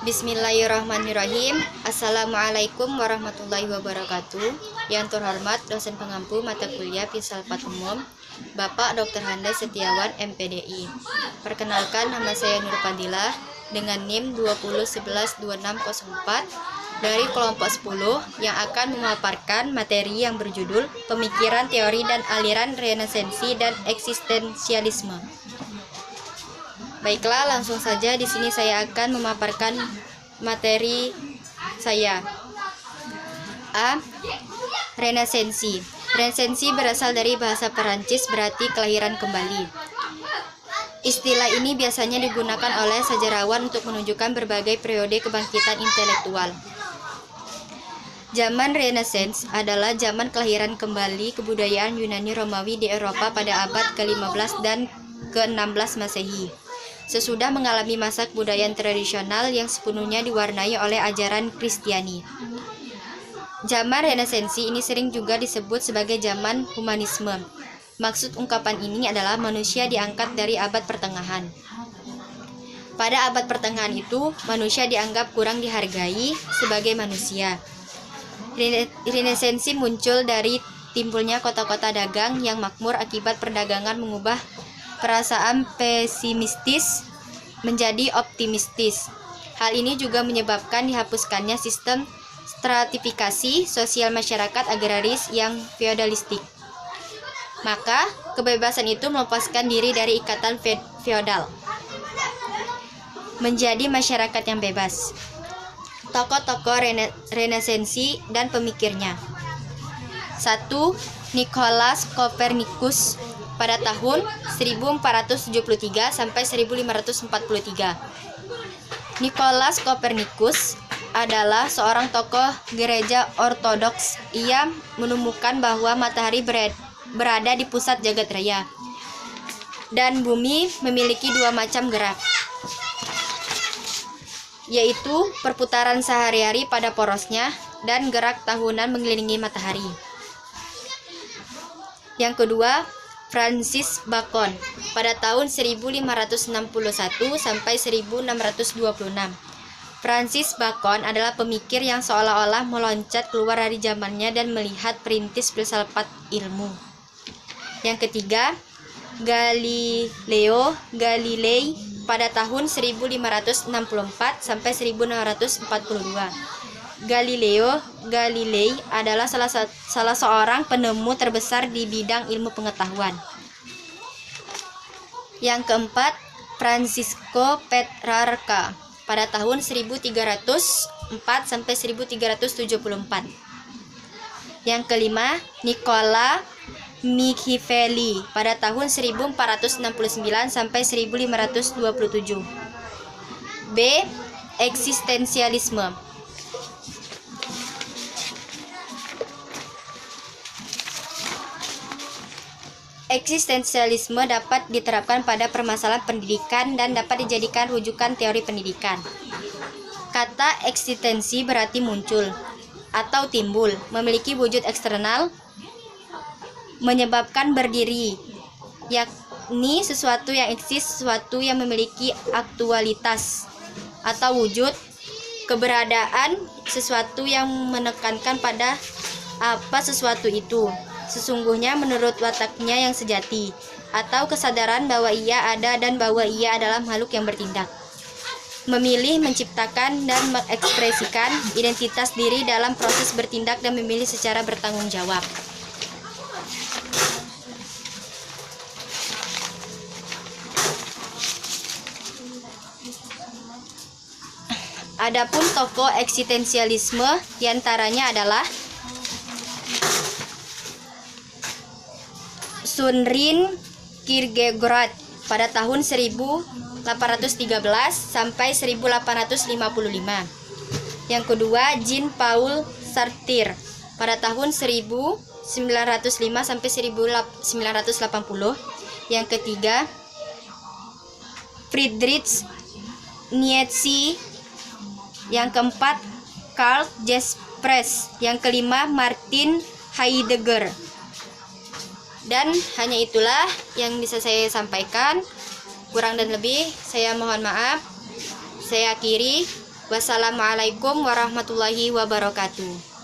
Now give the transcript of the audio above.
Bismillahirrahmanirrahim. Assalamualaikum warahmatullahi wabarakatuh. Yang terhormat dosen pengampu mata kuliah Filsafat Umum, Bapak Dr. Handa Setiawan, MPDI. Perkenalkan, nama saya Nur Fadilah dengan NIM 20112604 dari kelompok 10 yang akan memaparkan materi yang berjudul Pemikiran, Teori, dan Aliran Renesansi dan Eksistensialisme. Baiklah, langsung saja di sini saya akan memaparkan materi saya. A. Renesansi. Renesansi berasal dari bahasa Perancis, berarti kelahiran kembali. Istilah ini biasanya digunakan oleh sejarawan untuk menunjukkan berbagai periode kebangkitan intelektual. Zaman Renaissance adalah zaman kelahiran kembali kebudayaan Yunani Romawi di Eropa pada abad ke-15 dan ke-16 Masehi. Sesudah mengalami masa kebudayaan tradisional yang sepenuhnya diwarnai oleh ajaran Kristiani. Zaman Renesansi ini sering juga disebut sebagai zaman humanisme. Maksud ungkapan ini adalah manusia diangkat dari abad pertengahan. Pada abad pertengahan itu, manusia dianggap kurang dihargai sebagai manusia. Renesansi muncul dari timbulnya kota-kota dagang yang makmur akibat perdagangan mengubah perasaan pesimistis menjadi optimistis. Hal ini juga menyebabkan dihapuskannya sistem stratifikasi sosial masyarakat agraris yang feodalistik. Maka, kebebasan itu melepaskan diri dari ikatan feodal, menjadi masyarakat yang bebas. Tokoh-tokoh Renesansi dan pemikirnya. 1. Nicolaus Copernicus pada tahun 1473 sampai 1543. Nicolaus Copernicus adalah seorang tokoh gereja ortodoks. Ia menemukan bahwa matahari berada di pusat jagat raya dan bumi memiliki dua macam gerak, yaitu perputaran sehari-hari pada porosnya dan gerak tahunan mengelilingi matahari. Yang kedua, Francis Bacon pada tahun 1561 sampai 1626. Francis Bacon adalah pemikir yang seolah-olah meloncat keluar dari zamannya dan melihat perintis filsafat ilmu. Yang ketiga, Galileo Galilei pada tahun 1564 sampai 1642. Galileo Galilei adalah salah seorang penemu terbesar di bidang ilmu pengetahuan. Yang keempat, Francisco Petrarca pada tahun 1304 sampai 1374. Yang kelima, Nicola Machiavelli pada tahun 1469 sampai 1527. B. Eksistensialisme. Eksistensialisme dapat diterapkan pada permasalahan pendidikan dan dapat dijadikan rujukan teori pendidikan. Kata eksistensi berarti muncul atau timbul, memiliki wujud eksternal, menyebabkan berdiri, yakni sesuatu yang eksis, sesuatu yang memiliki aktualitas atau wujud, keberadaan sesuatu yang menekankan pada apa sesuatu itu sesungguhnya menurut wataknya yang sejati, atau kesadaran bahwa ia ada dan bahwa ia adalah makhluk yang bertindak, memilih, menciptakan, dan mengekspresikan identitas diri dalam proses bertindak dan memilih secara bertanggung jawab. Adapun tokoh eksistensialisme diantaranya adalah Søren Kierkegaard pada tahun 1813 sampai 1855. Yang kedua, Jean-Paul Sartre pada tahun 1905 sampai 1980. Yang ketiga, Friedrich Nietzsche. Yang keempat, Karl Jaspers. Yang kelima, Martin Heidegger. Dan hanya itulah yang bisa saya sampaikan. Kurang dan lebih saya mohon maaf. Saya akhiri. Wassalamualaikum warahmatullahi wabarakatuh.